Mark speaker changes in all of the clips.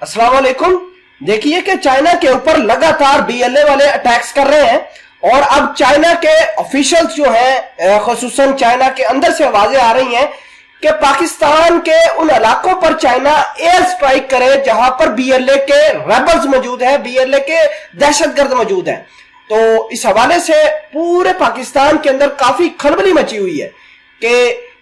Speaker 1: अस्सलाम वालेकुम। देखिए कि चाइना के ऊपर लगातार बीएलए वाले अटैक्स कर रहे हैं और अब चाइना के ऑफिशियल्स जो हैं, खुसूसन चाइना के अंदर से आवाजें आ रही हैं कि पाकिस्तान के उन इलाकों पर चाइना एयर स्ट्राइक करे जहां पर बीएलए के रेबल्स मौजूद हैं, बीएलए के दहशतगर्द मौजूद हैं। तो इस हवाले से पूरे पाकिस्तान के अंदर काफी खलबली मची हुई है कि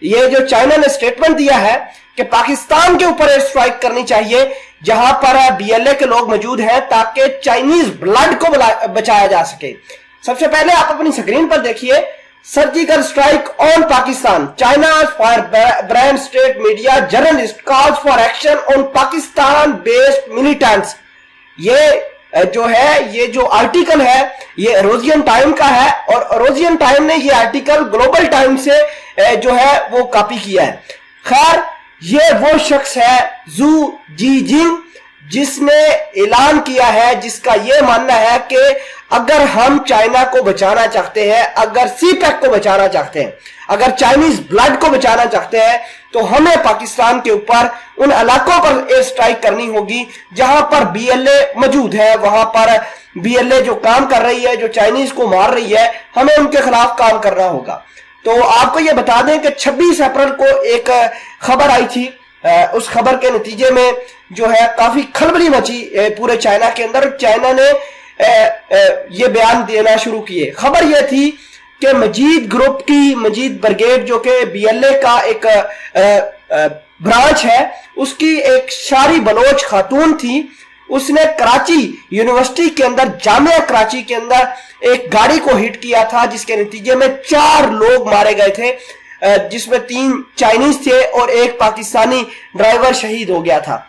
Speaker 1: ये जो चाइना ने स्टेटमेंट दिया है कि पाकिस्तान के ऊपर एयर स्ट्राइक करनी चाहिए जहां पर बीएलए के लोग मौजूद हैं ताकि चाइनीज ब्लड को बचाया जा सके। सबसे पहले आप अपनी स्क्रीन पर देखिए, surgical strike on Pakistan, China for brand state media journalist calls for action on Pakistan based militants. ये जो है, ये जो आर्टिकल है ये रोजियन टाइम का है और रोजियन टाइम ने ये आर्टिकल ग्लोबल टाइम से जो है वो कॉपी किया है। खैर, ये वो शख्स है जू जीजिंग जिसने ऐलान किया है, जिसका ये मानना है कि अगर हम चाइना को बचाना चाहते हैं, अगर सीपैक को बचाना चाहते हैं, अगर चाइनीज ब्लड को बचाना चाहते हैं तो हमें पाकिस्तान के ऊपर उन इलाकों पर एयर स्ट्राइक करनी होगी जहां पर बीएलए मौजूद है, वहां पर बीएलए जो काम कर रही है, जो चाइनीज को मार रही है, हमें उनके खिलाफ काम करना होगा। तो आपको ये बता दें कि 26 अप्रैल को एक खबर आई थी, उस खबर के नतीजे में जो है काफी खलबली मची पूरे चाइना के अंदर। चाइना ने ये बयान देना शुरू किए। खबर यह थी कि मजीद ग्रुप की, मजीद ब्रिगेड जो कि बीएलए का एक ब्रांच है, उसकी एक शारी बलोच खातून थी, उसने कराची यूनिवर्सिटी के अंदर, जामिया कराची के अंदर एक गाड़ी को हिट किया था जिसके नतीजे में 4 लोग मारे गए थे, जिसमें 3 चाइनीज थे और एक पाकिस्तानी ड्राइवर शहीद हो गया था।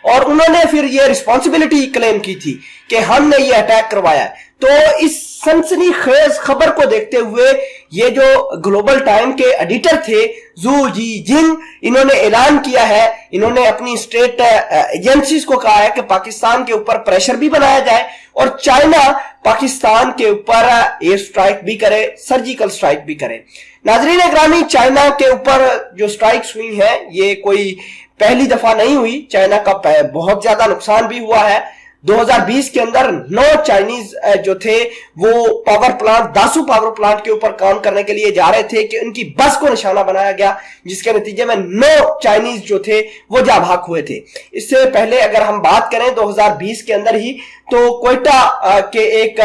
Speaker 1: और उन्होंने फिर ये रिस्पॉन्सिबिलिटी क्लेम की थी कि हमने ये अटैक करवाया। तो इस सनसनीखेज खबर को देखते हुए ये जो ग्लोबल टाइम के एडिटर थे जू जीजिंग, इन्होंने ऐलान किया है, इन्होंने अपनी स्टेट एजेंसीज को कहा है कि पाकिस्तान के ऊपर प्रेशर भी बनाया जाए और चाइना पाकिस्तान के ऊपर एयर स्ट्राइक भी करे, सर्जिकल स्ट्राइक भी करे। नाजरीन ग्रामी, चाइना के ऊपर जो स्ट्राइक्स हुई हैं ये कोई पहली दफा नहीं हुई। चाइना का बहुत ज्यादा नुकसान भी हुआ है। 2020 के अंदर 9 चाइनीज जो थे वो power plant, Dasu power plant के ऊपर काम करने के लिए जा रहे थे कि उनकी बस को निशाना बनाया गया, जिसके नतीजे में 9 चाइनीज जो थे वो जा भाग हुए थे। इससे पहले अगर हम बात करें 2020 के अंदर ही, तो कोयटा के एक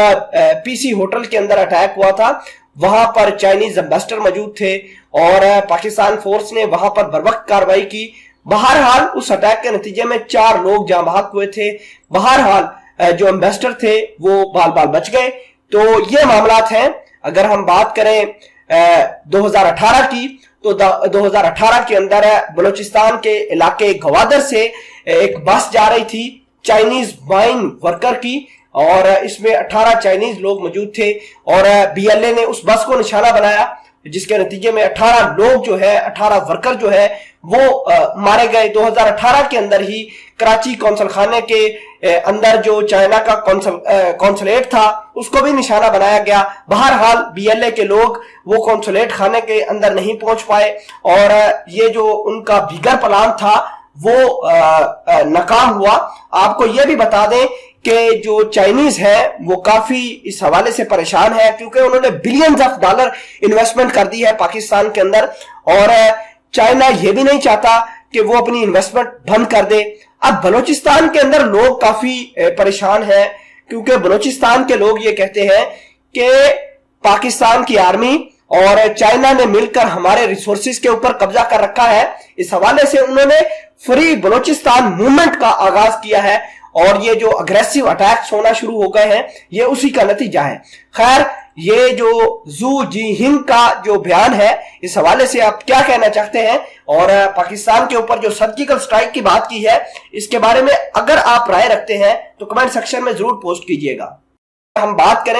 Speaker 1: पीसी होटल के अंदर अटैक हुआ था। वहां पर चाइनीज एम्बेसडर मौजूद थे और पाकिस्तान फोर्स ने वहां पर बर्वक्त कार्रवाई की। बहरहाल उस अटैक के नतीजे में 4 लोग जहां भाग हुए थे। बहरहाल जो एम्बेसडर थे वो बाल बाल बच गए। तो ये मामलात हैं। अगर हम बात करें 2018 की, तो 2018 के अंदर बलूचिस्तान के इलाके गवादर से एक बस जा रही थी चाइनीज माइन वर्कर की और इसमें 18 चाइनीज लोग मौजूद थे और बीएलए ने उस बस को निशाना बनाया, जिसके नतीजे में 18 लोग जो है, 18 वर्कर जो है वो मारे गए। 2018 के अंदर ही कराची कौंसल खाने के अंदर जो चाइना का कौंसलेट था उसको भी निशाना बनाया गया। बहरहाल बीएलए के लोग वो कौंसलेट खाने के अंदर नहीं पहुंच पाए और ये जो उनका बिगर प्लान था वो नाकाम हुआ। आपको ये भी बता दें कि जो चाइनीज है वो काफी इस हवाले से परेशान है क्योंकि उन्होंने बिलियंस ऑफ डॉलर इन्वेस्टमेंट कर दी है पाकिस्तान के अंदर और चाइना ये भी नहीं चाहता कि वो अपनी इन्वेस्टमेंट बंद कर दे। अब बलूचिस्तान के अंदर लोग काफी परेशान हैं क्योंकि बलूचिस्तान के लोग ये कहते हैं कि पाकिस्तान की आर्मी और चाइना ने मिलकर हमारे रिसोर्सेज के ऊपर कब्जा कर रखा है। इस हवाले से उन्होंने फ्री बलूचिस्तान मूवमेंट का आगाज किया है और ये जो अग्रेसिव अटैक्स होना शुरू हो गए हैं ये उसी का नतीजा है। खैर, ये जो जू जीहिंग का जो बयान है, इस हवाले से आप क्या कहना चाहते हैं और पाकिस्तान के ऊपर जो सर्जिकल स्ट्राइक की बात की है इसके बारे में अगर आप राय रखते हैं तो कमेंट सेक्शन में जरूर पोस्ट कीजिएगा। हम बात करें